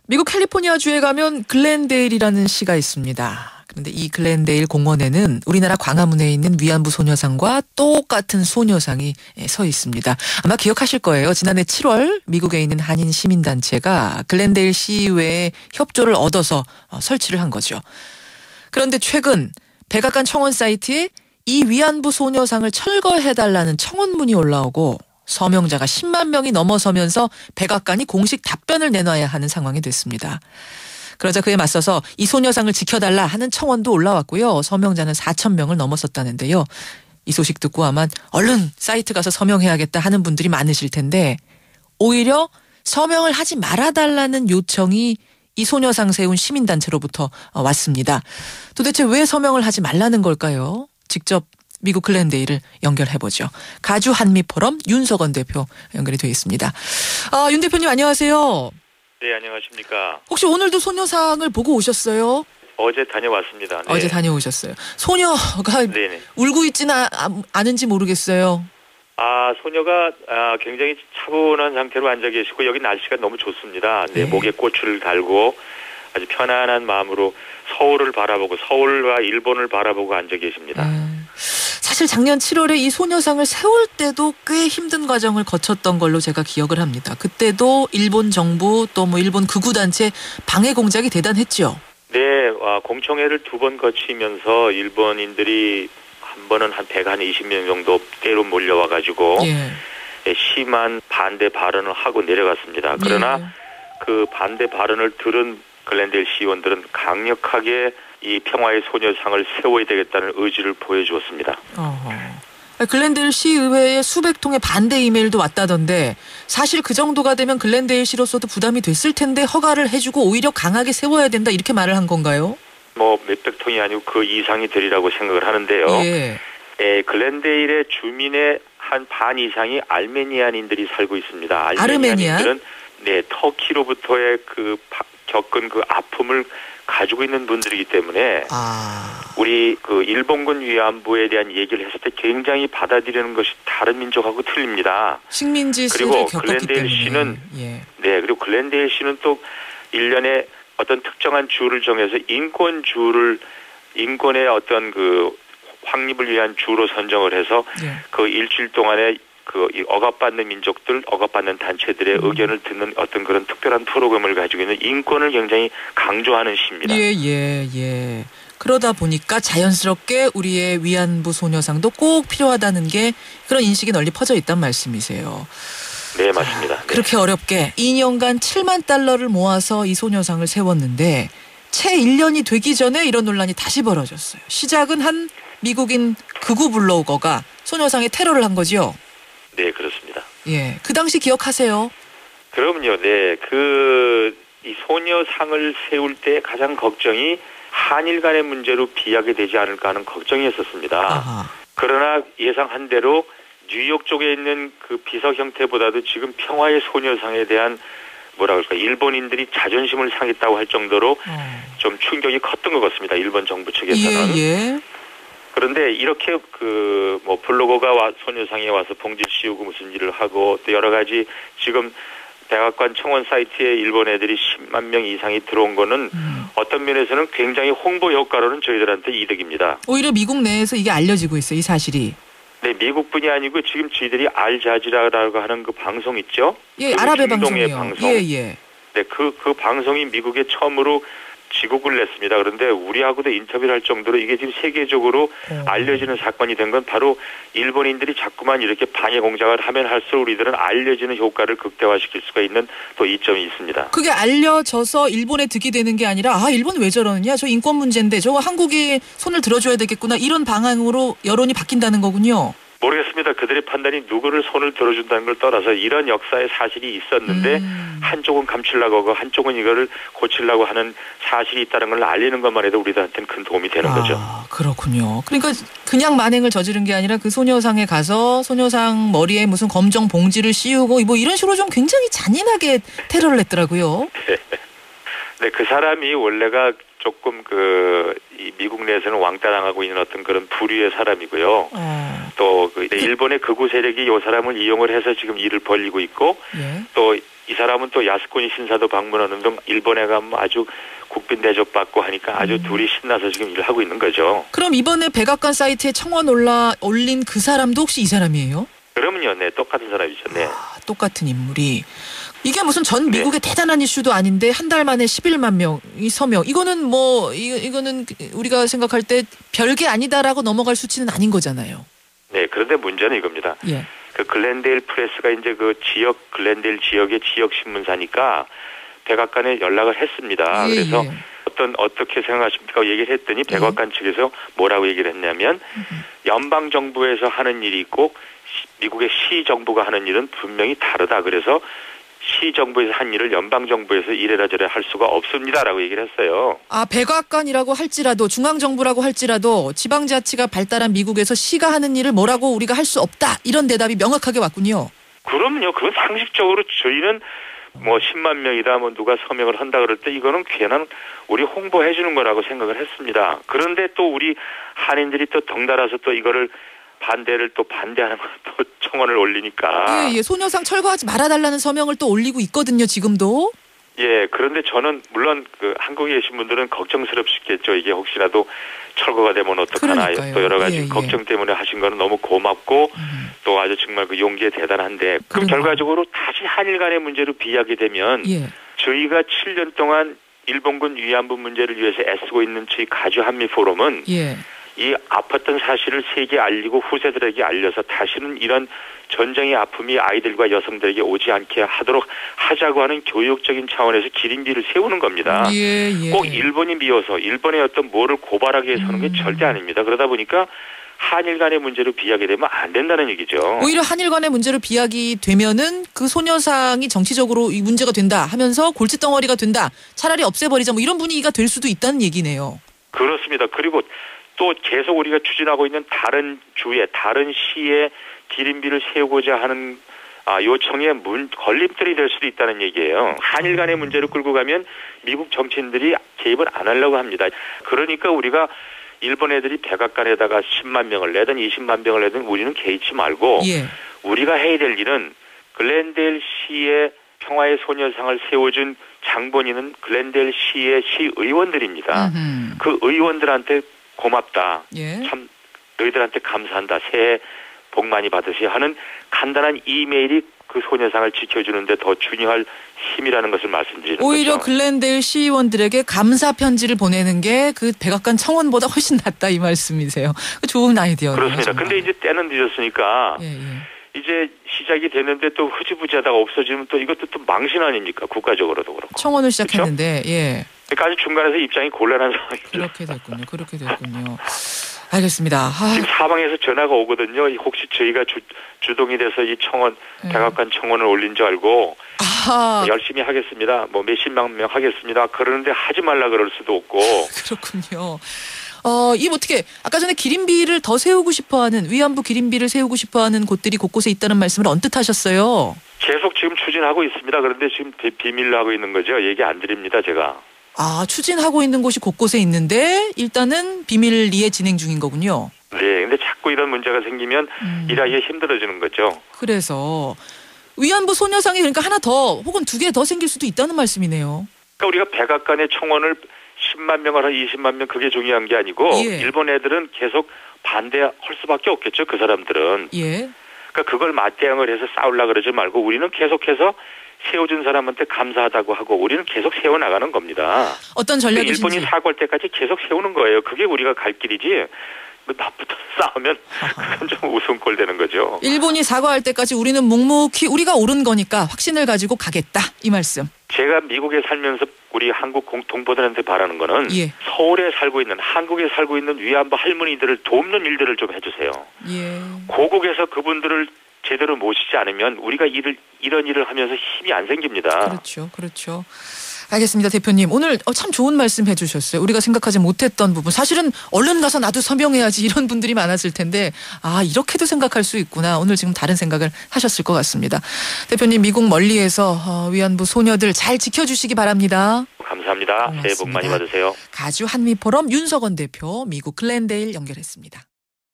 미국 캘리포니아주에 가면 글렌데일이라는 시가 있습니다. 그런데 이 글렌데일 공원에는 우리나라 광화문에 있는 위안부 소녀상과 똑같은 소녀상이 서 있습니다. 아마 기억하실 거예요. 지난해 7월 미국에 있는 한인 시민단체가 글렌데일 시의회에 협조를 얻어서 설치를 한 거죠. 그런데 최근 백악관 청원 사이트에 이 위안부 소녀상을 철거해달라는 청원문이 올라오고 서명자가 10만 명이 넘어서면서 백악관이 공식 답변을 내놔야 하는 상황이 됐습니다. 그러자 그에 맞서서 이 소녀상을 지켜달라 하는 청원도 올라왔고요. 서명자는 4천 명을 넘어섰다는데요. 이 소식 듣고 아마 얼른 사이트 가서 서명해야겠다 하는 분들이 많으실 텐데 오히려 서명을 하지 말아달라는 요청이 이 소녀상 세운 시민단체로부터 왔습니다. 도대체 왜 서명을 하지 말라는 걸까요? 직접 미국 글렌데일을 연결해보죠. 가주 한미포럼 윤석원 대표 연결이 되어 있습니다. 윤 대표님 안녕하세요. 네, 안녕하십니까. 혹시 오늘도 소녀상을 보고 오셨어요? 어제 다녀왔습니다. 네. 어제 다녀오셨어요. 소녀가 네네. 울고 있지는 않은지 모르겠어요. 소녀가 굉장히 차분한 상태로 앉아 계시고 여기 날씨가 너무 좋습니다. 네, 목에 꽃을 달고 아주 편안한 마음으로 서울을 바라보고 서울과 일본을 바라보고 앉아 계십니다. 사실 작년 7월에 이 소녀상을 세울 때도 꽤 힘든 과정을 거쳤던 걸로 제가 기억을 합니다. 그때도 일본 정부 또 일본 극우단체 방해 공작이 대단했죠. 네, 공청회를 2번 거치면서 일본인들이 한 번은 한 120명 정도 때로 몰려와가지고 심한 반대 발언을 하고 내려갔습니다. 그러나 그 반대 발언을 들은 글렌데일 시의원들은 강력하게 이 평화의 소녀상을 세워야 되겠다는 의지를 보여주었습니다. 글렌데일 시의회에 수백 통의 반대 이메일도 왔다던데 사실 그 정도가 되면 글렌데일 시로서도 부담이 됐을 텐데 허가를 해주고 오히려 강하게 세워야 된다 이렇게 말을 한 건가요? 몇백 통이 아니고 그 이상이 되리라고 생각을 하는데요. 글렌데일의 주민의 한 반 이상이 아르메니안인들이 살고 있습니다. 아르메니안인들은 터키로부터의 겪은 그 아픔을 가지고 있는 분들이기 때문에 우리 그 일본군 위안부에 대한 얘기를 했을 때 굉장히 받아들이는 것이 다른 민족하고 틀립니다. 식민지 시를 겪었기 때문에. 그리고 글렌데일 시는 또 1년에 어떤 특정한 주를 정해서 인권의 어떤 그 확립을 위한 주로 선정을 해서 그 일주일 동안에 억압받는 민족들, 억압받는 단체들의 의견을 듣는 어떤 그런 특별한 프로그램을 가지고 있는 인권을 굉장히 강조하는 시입니다. 그러다 보니까 자연스럽게 우리의 위안부 소녀상도 꼭 필요하다는 게 그런 인식이 널리 퍼져 있단 말씀이세요. 네, 맞습니다. 그렇게 어렵게 2년간 7만 달러를 모아서 이 소녀상을 세웠는데 채 1년이 되기 전에 이런 논란이 다시 벌어졌어요. 시작은 한 미국인 극우 블로거가 소녀상에 테러를 한 거죠. 네, 그렇습니다. 그 당시 기억하세요? 그럼요. 이 소녀상을 세울 때 가장 걱정이 한일 간의 문제로 비하게 되지 않을까 하는 걱정이었었습니다. 그러나 예상한 대로 뉴욕 쪽에 있는 그 비서 형태보다도 지금 평화의 소녀상에 대한 일본인들이 자존심을 상했다고 할 정도로 좀 충격이 컸던 것 같습니다. 일본 정부 측에서는. 그런데 이렇게 블로거가 소녀상에 와서 봉지 씌우고 무슨 일을 하고 또 여러 가지 지금 백악관 청원 사이트에 일본 애들이 10만 명 이상이 들어온 거는 어떤 면에서는 굉장히 홍보 효과로는 저희들한테 이득입니다. 오히려 미국 내에서 이게 알려지고 있어요, 이 사실이. 네, 미국뿐이 아니고 지금 저희들이 알자지라라고 하는 그 방송 있죠? 아랍의 방송이요. 방송. 네, 그 방송이 미국에 처음으로 지국을 냈습니다. 그런데 우리하고도 인터뷰를 할 정도로 이게 지금 세계적으로 알려지는 사건이 된 건 바로 일본인들이 자꾸만 이렇게 방해 공작을 하면 할수록 우리들은 알려지는 효과를 극대화시킬 수가 있는 또 이점이 있습니다. 그게 알려져서 일본에 득이 되는 게 아니라 일본 왜 저러느냐? 저 인권 문제인데 저거 한국이 손을 들어줘야 되겠구나. 이런 방향으로 여론이 바뀐다는 거군요. 모르겠습니다. 그들의 판단이 누구를 손을 들어준다는 걸 떠나서 이런 역사의 사실이 있었는데 한쪽은 감추려고 하고 한쪽은 이거를 고치려고 하는 사실이 있다는 걸 알리는 것만 해도 우리들한테는 큰 도움이 되는 거죠. 그렇군요. 그러니까 그냥 만행을 저지른 게 아니라 그 소녀상에 가서 소녀상 머리에 무슨 검정 봉지를 씌우고 이런 식으로 좀 굉장히 잔인하게 테러를 했더라고요. 네, 그 사람이 원래가 조금 이 미국 내에서는 왕따당하고 있는 어떤 그런 부류의 사람이고요. 또 그 일본의 극우 세력이 이 사람을 이용을 해서 지금 일을 벌이고 있고 예. 또 이 사람은 또 야스쿠니 신사도 방문하는 등 일본에 가면 아주 국빈 대접받고 하니까 아주 둘이 신나서 지금 일을 하고 있는 거죠. 그럼 이번에 백악관 사이트에 청원 올린 그 사람도 혹시 이 사람이에요? 그러면요, 네, 똑같은 사람이죠. 네. 똑같은 인물이. 이게 무슨 전 미국의 대단한 이슈도 아닌데 한 달 만에 11만 명이 서명. 이거는 뭐 이거는 우리가 생각할 때 별게 아니다라고 넘어갈 수치는 아닌 거잖아요. 네, 그런데 문제는 이겁니다. 예. 그 글렌데일 프레스가 이제 그 지역 글렌데일 지역의 지역 신문사니까 백악관에 연락을 했습니다. 예, 그래서 예. 어떻게 생각하십니까? 얘기를 했더니 백악관 측에서 뭐라고 얘기를 했냐면 연방 정부에서 하는 일이 있고 미국의 시 정부가 하는 일은 분명히 다르다. 그래서 시 정부에서 한 일을 연방 정부에서 이래라 저래라 할 수가 없습니다라고 얘기를 했어요. 아, 백악관이라고 할지라도 중앙 정부라고 할지라도 지방자치가 발달한 미국에서 시가 하는 일을 뭐라고 우리가 할 수 없다. 이런 대답이 명확하게 왔군요. 그럼요. 그건 상식적으로 저희는 뭐 10만 명이다 뭐 누가 서명을 한다 그럴 때 이거는 괜한 우리 홍보해 주는 거라고 생각을 했습니다. 그런데 또 우리 한인들이 또 덩달아서 또 이거를 반대하는 또 청원을 올리니까. 예, 소녀상 철거하지 말아달라는 서명을 또 올리고 있거든요, 지금도. 예, 그런데 저는 물론 그 한국에 계신 분들은 걱정스럽겠죠. 이게 혹시라도 철거가 되면 어떡하나. 그러니까요. 또 여러 가지 예, 예. 걱정 때문에 하신 거는 너무 고맙고 또 아주 정말 그 용기에 대단한데 그럼 결과적으로 다시 한일 간의 문제로 비하게 되면 예. 저희가 7년 동안 일본군 위안부 문제를 위해서 애쓰고 있는 저희 가주 한미 포럼은 예. 이 아팠던 사실을 세계에 알리고 후세들에게 알려서 다시는 이런 전쟁의 아픔이 아이들과 여성들에게 오지 않게 하도록 하자고 하는 교육적인 차원에서 기린비를 세우는 겁니다. 예, 예. 꼭 일본이 미워서 일본의 어떤 뭐를 고발하기 위해서 하는 게 절대 아닙니다. 그러다 보니까 한일 간의 문제로 비하게 되면 안 된다는 얘기죠. 오히려 한일 간의 문제로 비약이 되면은 그 소녀상이 정치적으로 이 문제가 된다 하면서 골칫덩어리가 된다. 차라리 없애버리자 뭐 이런 분위기가 될 수도 있다는 얘기네요. 그렇습니다. 그리고 또 계속 우리가 추진하고 있는 다른 주에 다른 시에 기린비를 세우고자 하는 요청에 걸림돌이 될 수도 있다는 얘기예요. 한일 간의 문제를 끌고 가면 미국 정치인들이 개입을 안 하려고 합니다. 그러니까 우리가 일본 애들이 백악관에다가 10만 명을 내든 20만 명을 내든 우리는 개의치 말고 예. 우리가 해야 될 일은 글렌데일 시의 평화의 소녀상을 세워준 장본인은 글렌데일 시의 시의원들입니다. 그 의원들한테 고맙다. 예. 참 너희들한테 감사한다. 새해 복 많이 받으세요 하는 간단한 이메일이 그 소녀상을 지켜주는데 더 중요할 힘이라는 것을 말씀드리는 오히려 거죠. 글렌데일 시의원들에게 감사 편지를 보내는 게 그 백악관 청원보다 훨씬 낫다 이 말씀이세요. 좋은 아이디어네요. 그렇습니다. 정말. 근데 이제 때는 늦었으니까 예, 예. 이제 시작이 됐는데 또 흐지부지하다가 없어지면 또 이것도 또 망신 아닙니까? 국가적으로도 그렇고. 청원을 시작했는데 그렇죠? 예. 그러니까 아주 중간에서 입장이 곤란한 상황이죠. 그렇게 됐군요. 알겠습니다. 지금 사방에서 전화가 오거든요. 혹시 저희가 주동이 돼서 이 청원, 백악관 청원을 올린 줄 알고 열심히 하겠습니다. 뭐 몇십만 명 하겠습니다. 그러는데 하지 말라 그럴 수도 없고. 그렇군요. 이 어떻게 아까 전에 기린비를 더 세우고 싶어하는 위안부 기린비를 세우고 싶어하는 곳들이 곳곳에 있다는 말씀을 언뜻 하셨어요. 계속 지금 추진하고 있습니다. 그런데 지금 비밀로 하고 있는 거죠. 얘기 안 드립니다, 제가. 추진하고 있는 곳이 곳곳에 있는데 일단은 비밀리에 진행 중인 거군요. 네, 근데 자꾸 이런 문제가 생기면 일하기가 힘들어지는 거죠. 그래서 위안부 소녀상이 그러니까 하나 더 혹은 두 개 더 생길 수도 있다는 말씀이네요. 그러니까 우리가 백악관의 청원을 10만 명을 한 20만 명 그게 중요한 게 아니고 예. 일본 애들은 계속 반대할 수밖에 없겠죠. 그 사람들은. 예. 그러니까 그걸 맞대응을 해서 싸우려고 그러지 말고 우리는 계속해서 세워준 사람한테 감사하다고 하고 우리는 계속 세워나가는 겁니다. 어떤 전략이신지. 일본이 사과할 때까지 계속 세우는 거예요. 그게 우리가 갈 길이지. 낮부터 싸우면 그건 좀 웃음꼴 되는 거죠. 일본이 사과할 때까지 우리는 묵묵히 우리가 옳은 거니까 확신을 가지고 가겠다. 이 말씀. 제가 미국에 살면서 우리 한국 동포들한테 바라는 거는 예. 서울에 살고 있는 한국에 살고 있는 위안부 할머니들을 돕는 일들을 좀 해주세요. 예. 고국에서 그분들을 제대로 모시지 않으면 우리가 이런 일을 하면서 힘이 안 생깁니다. 그렇죠. 알겠습니다. 대표님. 오늘 참 좋은 말씀 해주셨어요. 우리가 생각하지 못했던 부분. 사실은 얼른 가서 나도 서명해야지 이런 분들이 많았을 텐데 이렇게도 생각할 수 있구나. 오늘 지금 다른 생각을 하셨을 것 같습니다. 대표님 미국 멀리에서 위안부 소녀들 잘 지켜주시기 바랍니다. 감사합니다. 고맙습니다. 새해 복 많이 받으세요. 가주 한미포럼 윤석원 대표 미국 글렌데일 연결했습니다.